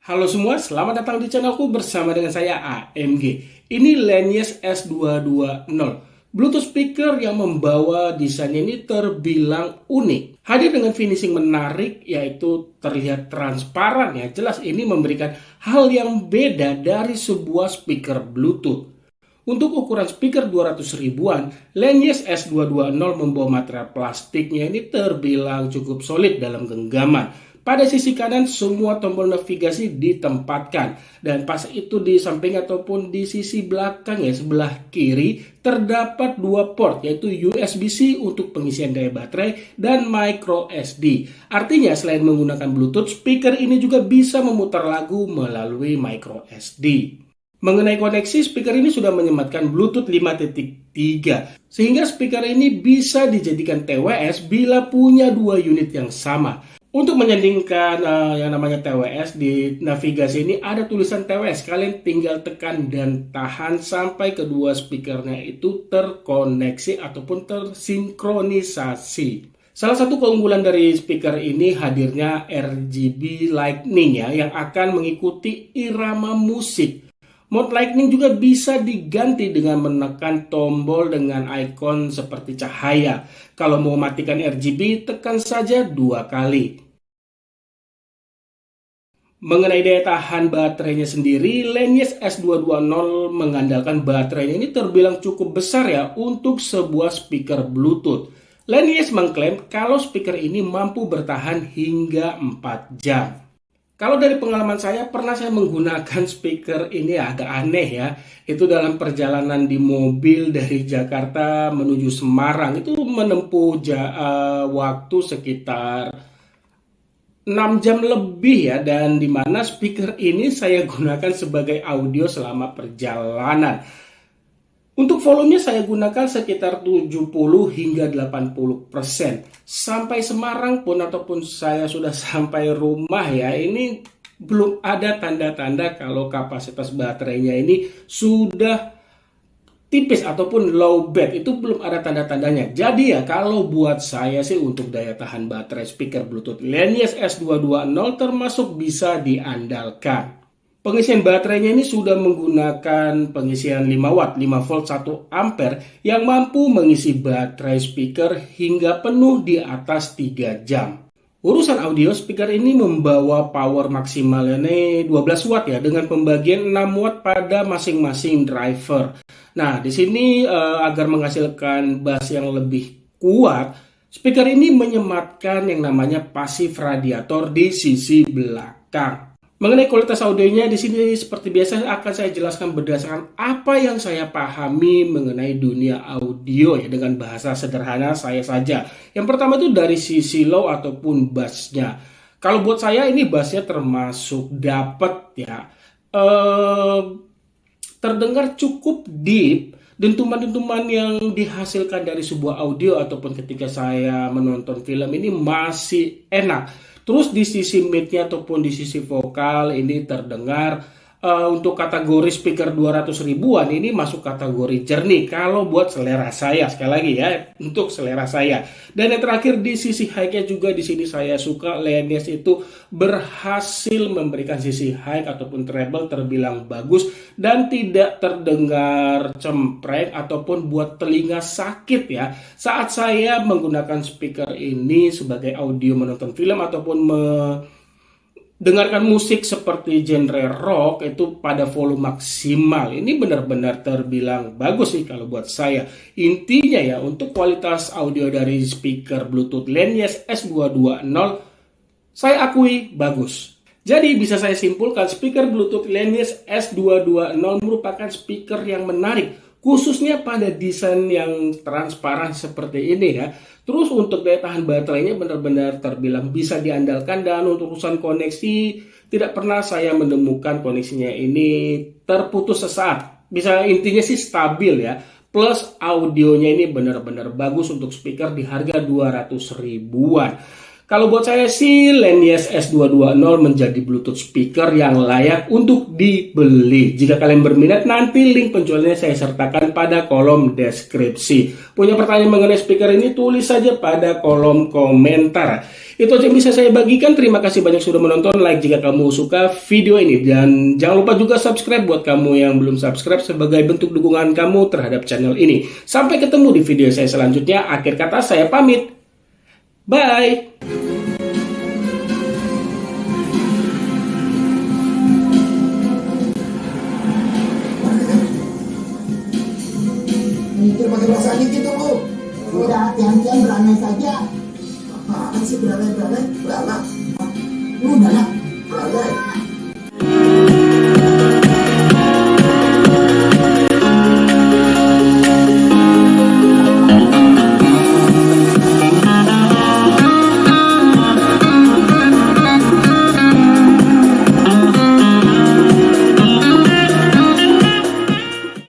Halo semua, selamat datang di channelku bersama dengan saya AMG. Ini Lanyes S220, Bluetooth speaker yang membawa desainnya ini terbilang unik. Hadir dengan finishing menarik, yaitu terlihat transparan ya. Jelas ini memberikan hal yang beda dari sebuah speaker Bluetooth. Untuk ukuran speaker 200 ribuan, Lanyes S220 membawa material plastiknya ini terbilang cukup solid dalam genggaman. Pada sisi kanan semua tombol navigasi ditempatkan, dan pas itu di samping ataupun di sisi belakang ya sebelah kiri terdapat dua port, yaitu USB-C untuk pengisian daya baterai dan micro SD. Artinya selain menggunakan Bluetooth, speaker ini juga bisa memutar lagu melalui micro SD. Mengenai koneksi, speaker ini sudah menyematkan Bluetooth 5.3, sehingga speaker ini bisa dijadikan TWS bila punya dua unit yang sama. Untuk menyandingkan yang namanya TWS, di navigasi ini ada tulisan TWS. Kalian tinggal tekan dan tahan sampai kedua speakernya itu terkoneksi ataupun tersinkronisasi. Salah satu keunggulan dari speaker ini hadirnya RGB Lightning ya, yang akan mengikuti irama musik. Mode Lightning juga bisa diganti dengan menekan tombol dengan ikon seperti cahaya. Kalau mau matikan RGB, tekan saja 2 kali. Mengenai daya tahan baterainya sendiri, Lanyes S220 mengandalkan baterainya ini terbilang cukup besar ya untuk sebuah speaker Bluetooth. Lanyes mengklaim kalau speaker ini mampu bertahan hingga 4 jam. Kalau dari pengalaman saya, pernah saya menggunakan speaker ini agak aneh ya. Itu dalam perjalanan di mobil dari Jakarta menuju Semarang. Itu menempuh waktu sekitar 6 jam lebih ya. Dan di mana speaker ini saya gunakan sebagai audio selama perjalanan. Untuk volumenya saya gunakan sekitar 70 hingga 80%. Sampai Semarang pun ataupun saya sudah sampai rumah ya, ini belum ada tanda-tanda kalau kapasitas baterainya ini sudah tipis ataupun low bed. Itu belum ada tanda-tandanya. Jadi ya kalau buat saya sih untuk daya tahan baterai speaker Bluetooth Lanyes S220 termasuk bisa diandalkan. Pengisian baterainya ini sudah menggunakan pengisian 5 watt, 5 volt 1 ampere yang mampu mengisi baterai speaker hingga penuh di atas 3 jam. Urusan audio, speaker ini membawa power maksimal ini 12 watt ya, dengan pembagian 6 watt pada masing-masing driver. Nah, di sini agar menghasilkan bass yang lebih kuat, speaker ini menyematkan yang namanya passive radiator di sisi belakang. Mengenai kualitas audionya di sini seperti biasa akan saya jelaskan berdasarkan apa yang saya pahami mengenai dunia audio ya, dengan bahasa sederhana saya saja. Yang pertama itu dari sisi low ataupun bassnya. Kalau buat saya ini bassnya termasuk dapat ya. Terdengar cukup deep. Dentuman-dentuman yang dihasilkan dari sebuah audio ataupun ketika saya menonton film ini masih enak. Terus di sisi mid-nya ataupun di sisi vokal ini terdengar untuk kategori speaker 200 ribuan ini masuk kategori jernih kalau buat selera saya, sekali lagi ya, untuk selera saya. Dan yang terakhir di sisi high-nya juga di sini saya suka Lanyes itu berhasil memberikan sisi high ataupun treble terbilang bagus dan tidak terdengar cempreng ataupun buat telinga sakit ya. Saat saya menggunakan speaker ini sebagai audio menonton film ataupun dengarkan musik seperti genre rock itu pada volume maksimal, ini benar-benar terbilang bagus sih kalau buat saya. Intinya ya, untuk kualitas audio dari speaker Bluetooth Lanyes S220 saya akui bagus. Jadi bisa saya simpulkan speaker Bluetooth Lanyes S220 merupakan speaker yang menarik, khususnya pada desain yang transparan seperti ini ya. Terus untuk daya tahan baterainya benar-benar terbilang bisa diandalkan, dan untuk urusan koneksi tidak pernah saya menemukan koneksinya ini terputus sesaat. Bisa intinya sih stabil ya. Plus audionya ini benar-benar bagus untuk speaker di harga 200 ribuan. Kalau buat saya sih, Laneyes S220 menjadi Bluetooth speaker yang layak untuk dibeli. Jika kalian berminat, nanti link penjualnya saya sertakan pada kolom deskripsi. Punya pertanyaan mengenai speaker ini, tulis saja pada kolom komentar. Itu aja yang bisa saya bagikan. Terima kasih banyak sudah menonton. Like jika kamu suka video ini. Dan jangan lupa juga subscribe buat kamu yang belum subscribe sebagai bentuk dukungan kamu terhadap channel ini. Sampai ketemu di video saya selanjutnya. Akhir kata saya pamit. Bye! Mikir pakai bahasa gitu, Bu. Udah hati-hatian, beranai saja. Apaan sih beranai-beranai? Beranak. Udah lah,